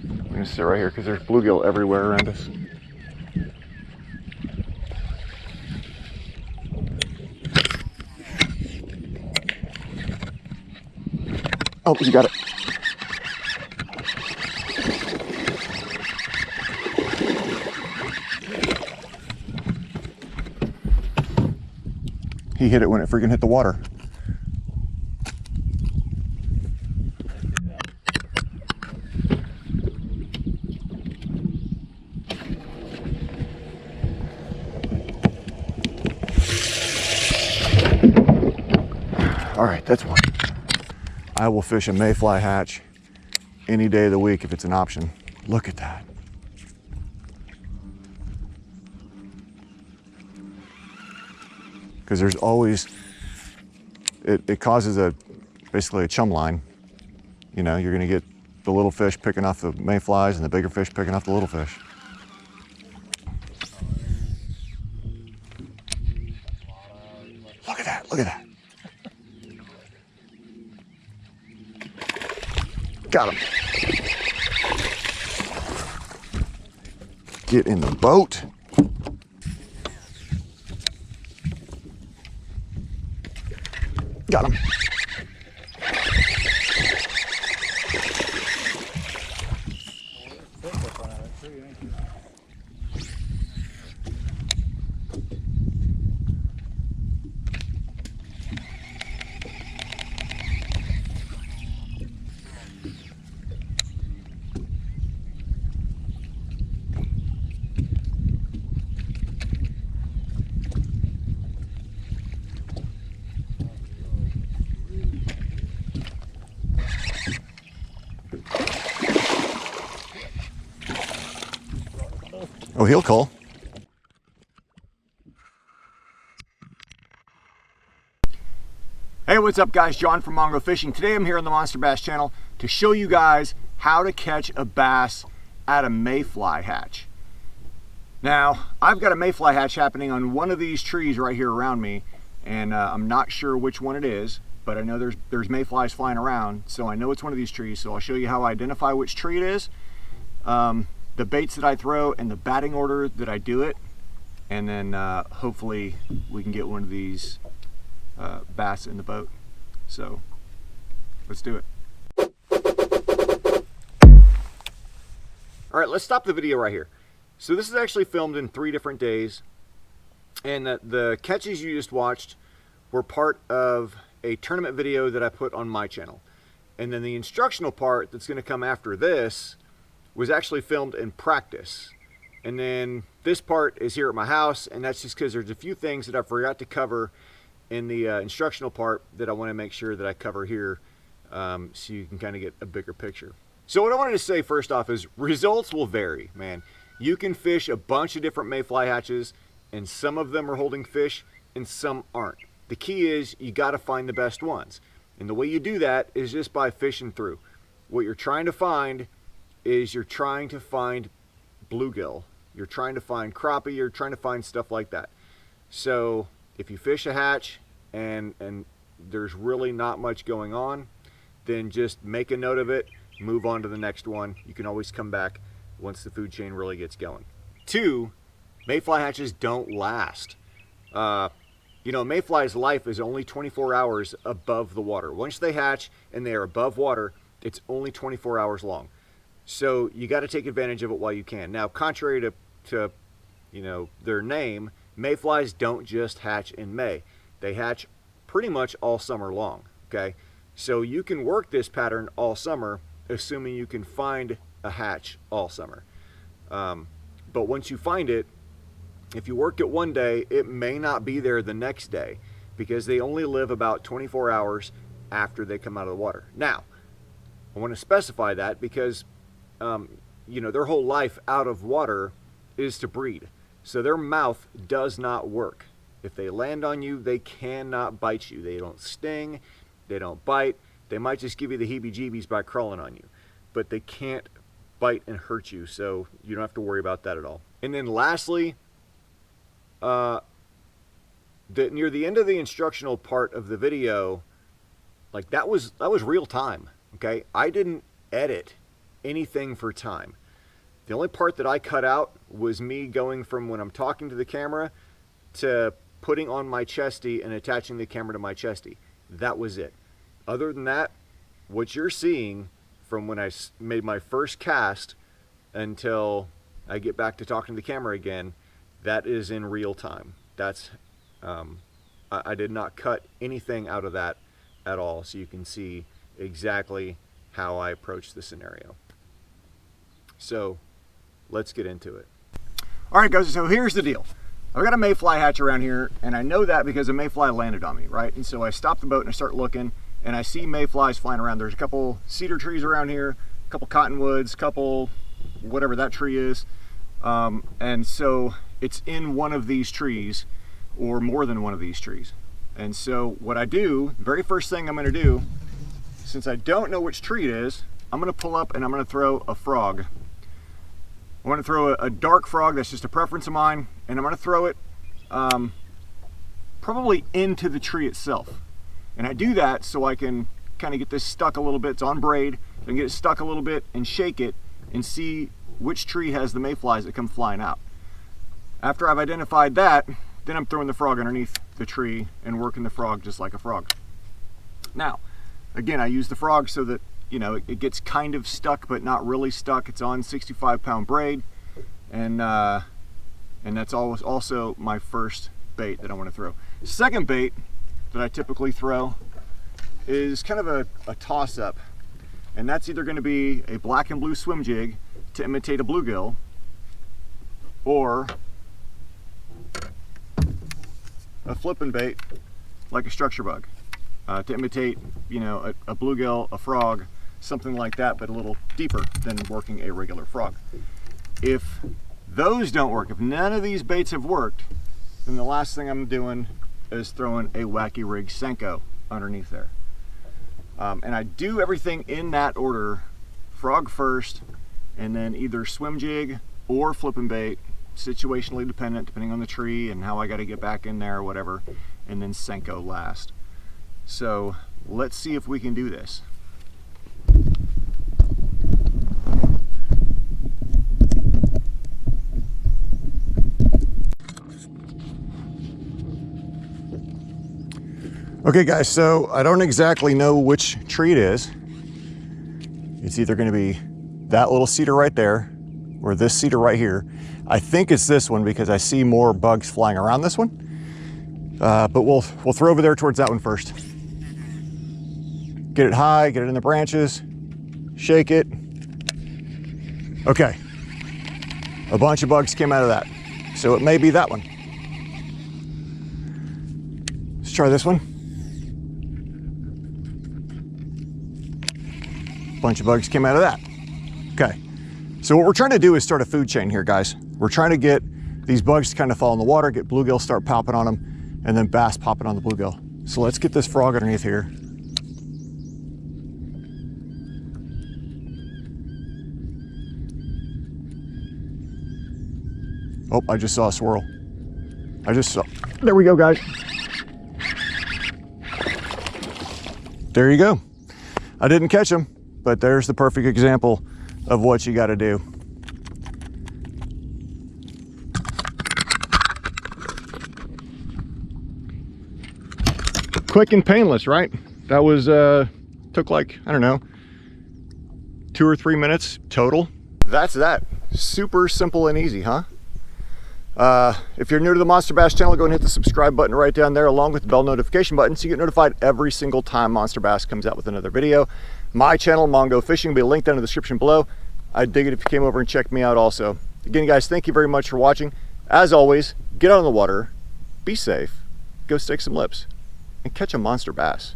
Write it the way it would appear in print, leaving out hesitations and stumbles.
I'm gonna sit right here because there's bluegill everywhere around us. Oh, you got it. He hit it when it freaking hit the water. All right, that's one. I will fish a mayfly hatch any day of the week if it's an option. Look at that. Because there's always, it causes basically a chum line. You know, you're gonna get the little fish picking off the mayflies and the bigger fish picking off the little fish. Look at that, look at that. Got him. Get in the boat. Got him. Oh, he'll call. Hey, what's up guys? John from Mongo Fishing. Today I'm here on the Monster Bass channel to show you guys how to catch a bass at a mayfly hatch. Now, I've got a mayfly hatch happening on one of these trees right here around me, and I'm not sure which one it is, but I know there's mayflies flying around, so I know it's one of these trees. So I'll show you how I identify which tree it is, the baits that I throw, and the batting order that I do it, and then hopefully we can get one of these bass in the boat. So let's do it. All right, let's stop the video right here. So this is actually filmed in 3 different days, and the catches you just watched were part of a tournament video that I put on my channel, and then the instructional part that's going to come after this was actually filmed in practice. And then this part is here at my house, and that's just because there's a few things that I forgot to cover in the instructional part that I want to make sure that I cover here, so you can kind of get a bigger picture. So what I wanted to say first off is results will vary, man. You can fish a bunch of different mayfly hatches, and some of them are holding fish and some aren't. The key is you got to find the best ones, and the way you do that is just by fishing through. What you're trying to find is you're trying to find bluegill, you're trying to find crappie, you're trying to find stuff like that. So if you fish a hatch and there's really not much going on, then just make a note of it, move on to the next one. You can always come back once the food chain really gets going. 2, mayfly hatches don't last. You know, mayfly's life is only 24 hours above the water. Once they hatch and they are above water, it's only 24 hours long. So you got to take advantage of it while you can. Now, contrary to you know, their name, mayflies don't just hatch in May. They hatch pretty much all summer long, okay? So you can work this pattern all summer, assuming you can find a hatch all summer. But once you find it, if you work it one day, it may not be there the next day, because they only live about 24 hours after they come out of the water. Now, I want to specify that because you know, their whole life out of water is to breed. So their mouth does not work. If they land on you, they cannot bite you. They don't sting, they don't bite. They might just give you the heebie-jeebies by crawling on you, but they can't bite and hurt you, so you don't have to worry about that at all. And then lastly, near the end of the instructional part of the video, like that was real time, okay? I didn't edit anything for time. The only part that I cut out was me going from when I'm talking to the camera to putting on my chesty and attaching the camera to my chesty. That was it. Other than that, what you're seeing from when I made my first cast until I get back to talking to the camera again, that is in real time. That's I did not cut anything out of that at all, so you can see exactly how I approach the scenario. So let's get into it. All right, guys, so here's the deal. I've got a mayfly hatch around here, and I know that because a mayfly landed on me, right? And so I stop the boat and I start looking, and I see mayflies flying around. There's a couple cedar trees around here, a couple cottonwoods, couple whatever that tree is. And so it's in one of these trees, or more than one of these trees. And so what I do, the very first thing I'm gonna do, since I don't know which tree it is, I'm gonna pull up and I'm gonna throw a frog. I want to throw a dark frog, that's just a preference of mine, and I'm going to throw it probably into the tree itself. And I do that so I can kind of get this stuck a little bit. It's on braid. I can get it stuck a little bit and shake it and see which tree has the mayflies that come flying out. After I've identified that, then I'm throwing the frog underneath the tree and working the frog just like a frog. Now, again, I use the frog so that it gets kind of stuck, but not really stuck. It's on 65-pound braid, and that's always also my first bait that I want to throw. Second bait that I typically throw is kind of a toss-up, and that's either going to be a black and blue swim jig to imitate a bluegill, or a flipping bait like a structure bug to imitate, a bluegill, a frog, something like that, but a little deeper than working a regular frog. If those don't work, if none of these baits have worked, then the last thing I'm doing is throwing a wacky rig Senko underneath there. And I do everything in that order: frog first, and then either swim jig or flipping bait, situationally dependent, depending on the tree and how I got to get back in there or whatever, and then Senko last. So let's see if we can do this. Okay guys, so I don't exactly know which tree it is. It's either going to be that little cedar right there or this cedar right here. I think it's this one because I see more bugs flying around this one. But we'll throw over there towards that one first. Get it high, get it in the branches, shake it. Okay, a bunch of bugs came out of that. So it may be that one. Let's try this one. Bunch of bugs came out of that. Okay, so what we're trying to do is start a food chain here, guys. We're trying to get these bugs to kind of fall in the water, get bluegill start popping on them, and then bass popping on the bluegill. So let's get this frog underneath here. Oh, I just saw a swirl. There we go, guys. There you go. I didn't catch him, but there's the perfect example of what you got to do. Quick and painless, right? That was, took like, I don't know, 2 or 3 minutes total. That's that. Super simple and easy, huh? If you're new to the Monster Bass channel, go and hit the subscribe button right down there, along with the bell notification button, so you get notified every single time Monster Bass comes out with another video. My channel, Mongo Fishing, will be linked down in the description below. I'd dig it if you came over and checked me out also. Again, guys, thank you very much for watching. As always, get out on the water, be safe, go stick some lips, and catch a monster bass.